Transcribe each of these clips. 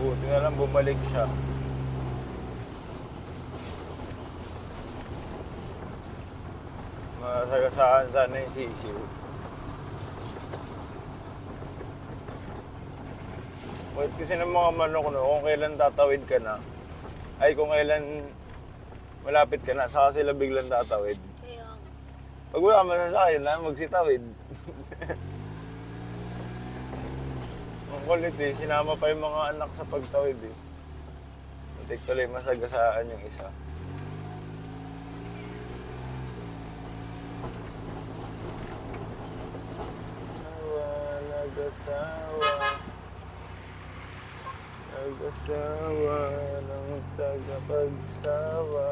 Buti na lang bumalik siya. Masagasaan sana yung sisiw. Wait kasi ng mga manok no, kung kailan tatawid ka na, ay kung kailan malapit ka na, saka sila biglang tatawid. Kaya, Pag wala masasakyan na, magsitawid. Ang kulit eh, sinama pa yung mga anak sa pagtawid eh. Muntik tuloy masagasaan yung isa. Nag-asawa, nag-asawa ng tagapagsawa.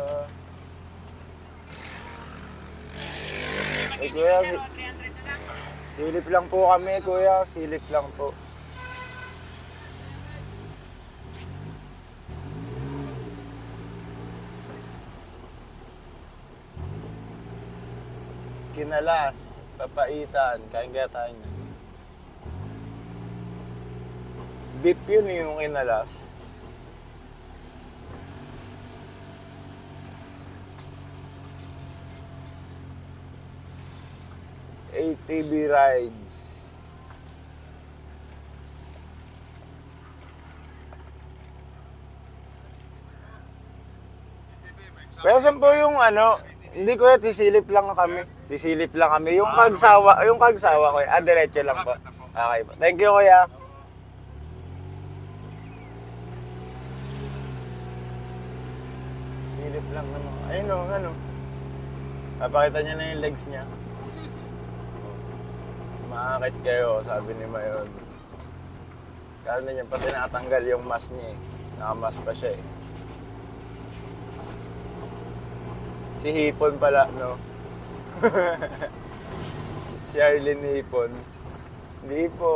Eh kuya, silip lang po kami kuya, silip lang po. Kinalas, papaitan, kain kaya tayo niyan. Beef yun yung kinalas. ATV rides. Kaya saan po yung ano, hindi ko sisilip lang kami. Sisilip lang kami. Yung kagsawa ko. Diretso lang po. Okay po. Thank you kuya. Silip lang naman. Ayun o, ano. Papakita niya na yung legs niya. Maakit kayo, sabi ni Mayon. Kala niya pa tinatanggal yung mask niya eh. Nakamas pa siya eh. Si Hipon pala, no? Si Arlene Hipon. Hindi po.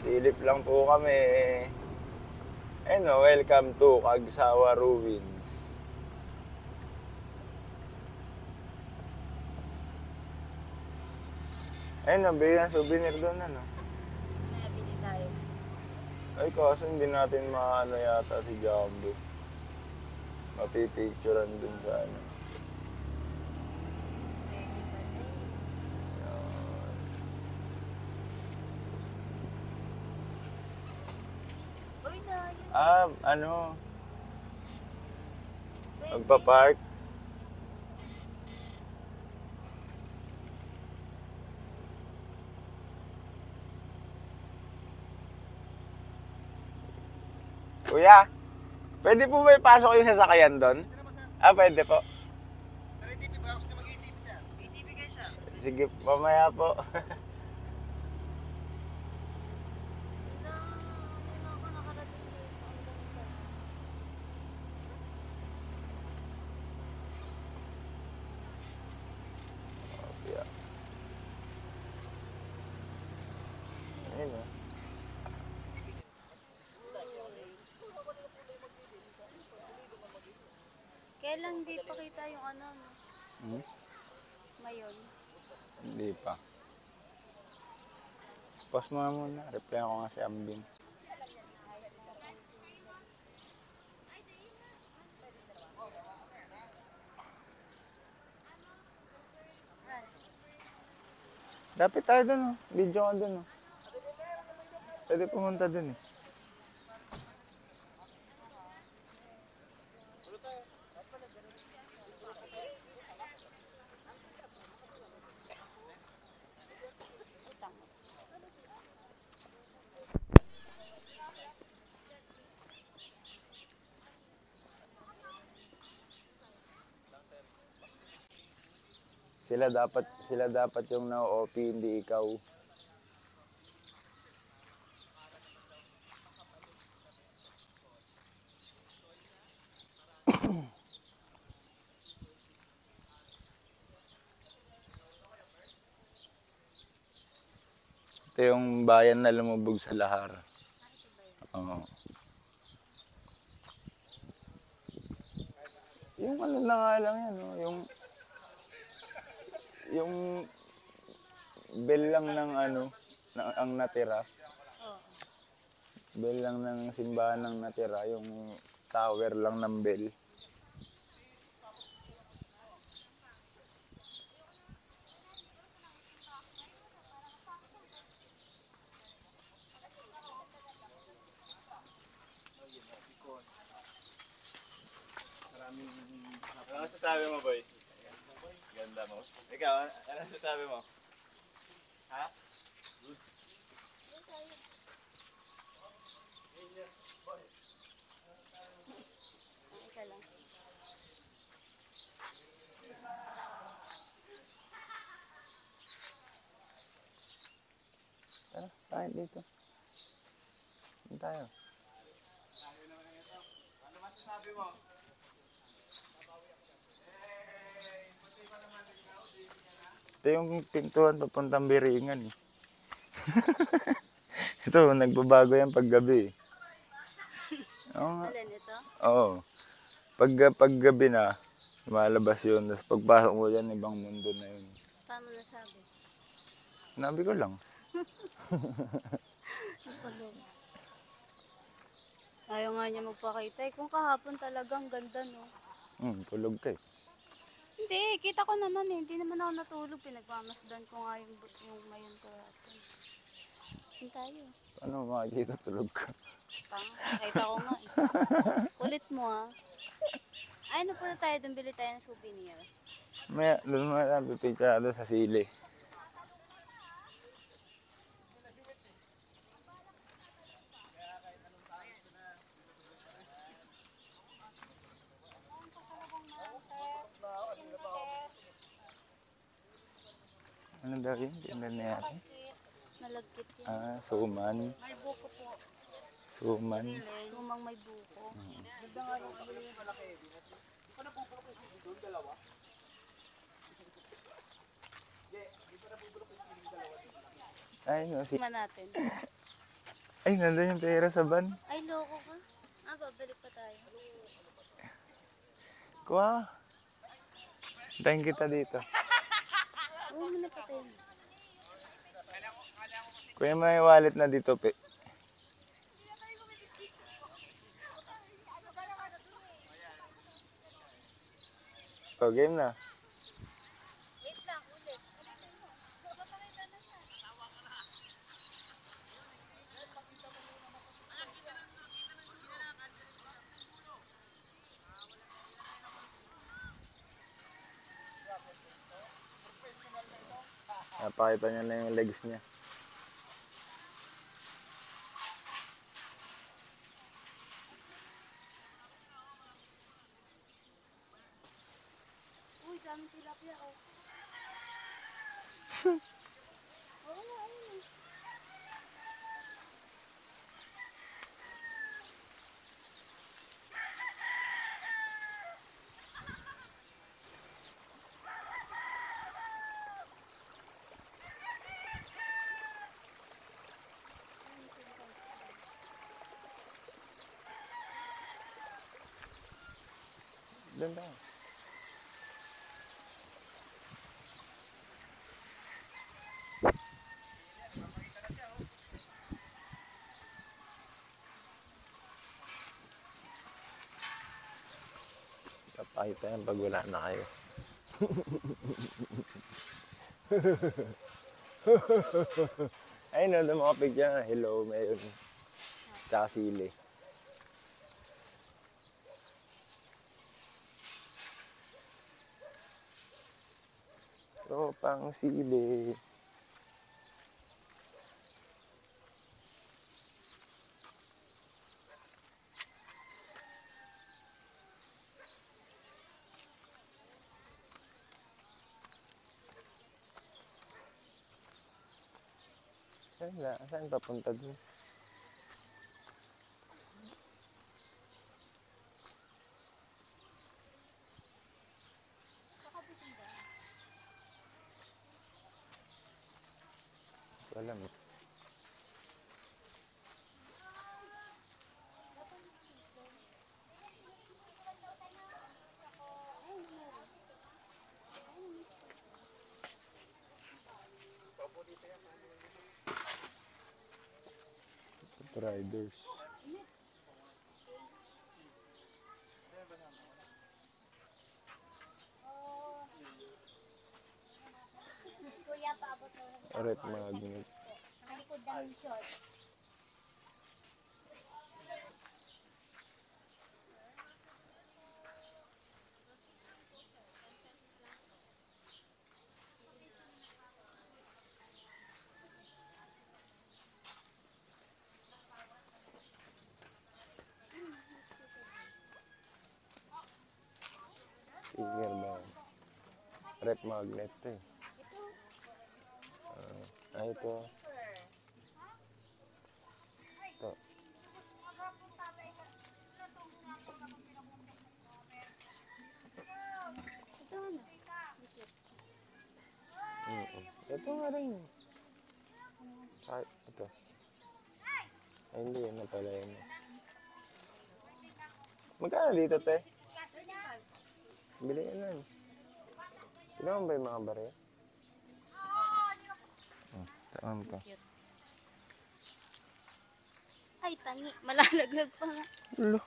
Silip lang po kami. Ano, welcome to Kagsawa Ruins. Ayun, nabili ng souvenir doon, ano? nabili tayo. Ay, kaso hindi natin maano yata si Jumbo. Mapipicturean dun sa ano. Uy, na, yun. Ano? Pwede. Magpa-park? Kuya, pwede po ba ipasok yung sasakyan doon? Pwede po. Sige, mamaya po. Wala ako nakarating dito. Ang ganda. Yeah. Ayun o. Kailan di pa kita yung ano, no? Mayon. Hindi pa. Pause mo na muna. Reply ko nga si Ambin. Dapat tayo dun oh. Video ka dun oh. Pwede pumunta dun eh. Sila dapat yung na-OP, hindi ikaw. Ito yung bayan na lumubog sa lahar. Oo. Yung ano na nga lang yan, no? Yung bell lang ng ano, ang natira. Oh. Bell lang ng simbahan ang natira, yung tower lang ng bell. Ano masasabi mo, boy? Ganda mo. Ikaw, ano masasabi mo? Ha? Isa lang. Tara, tayo dito. Saan tayo? Ano masasabi mo? Ito yung pintuan papuntang Biringan eh. Ito, nagbabago yan paggabi eh. Oo nga. Alin ito? Oo. Paggabi na, lumalabas yun. Tapos pagpasok mo dyan, ibang mundo na yun. Paano nasabi? Sinabi ko lang. Ayaw nga niya magpakita. Kung kahapon talagang ganda, no? Tulog ka eh. Hindi, kita ko naman eh. Hindi naman ako natulog. Pinagmamasdan ko nga yung mayon ko natin. Hindi tayo. Ano makikita, tulog ka. Nakita ko nga eh. Kulit mo ah. Ay, ano po na tayo? Doon bili tayo ng souvenir. Maya, doon mo na pipicture sa sili. Ano daw yun? Tingnan na natin. Malagkit yan. Suman. May buko po. Suman. Sumang may buko. Ay, no, Suma natin. Ay, nandun yung pera sa van. Ay, loko ka. Babalik pa tayo. Kuha. Tayin kita dito. Oo, muna pa tayo. Kuya mo yung wallet na dito, pe. O, game na. Wait lang, ulit. Napakita niya na yung legs niya. Uy, daming tilapia oh. Oo nga, ayun. Doon tayo. Papakita yan pag wala na kayo. Ayun no, doon mga picture na. Hello, mayon. Tsaka sili. Tropang sili. Saan papunta doon? Alam mo. Riders. Kuya, paabot mo. Rep magnet. Nakalikod ng short. Sticker ba? Rep magnet to eh. Ito. Ito. Ito ano? Ito nga rin. Ay, ito. Ay, hindi. Yan na pala yun. Magkano dito, te? Bili yan lang. Kailangan ba yung mga barya? Taan to. Ay, tangi. Malalaglag pa nga. Ulo.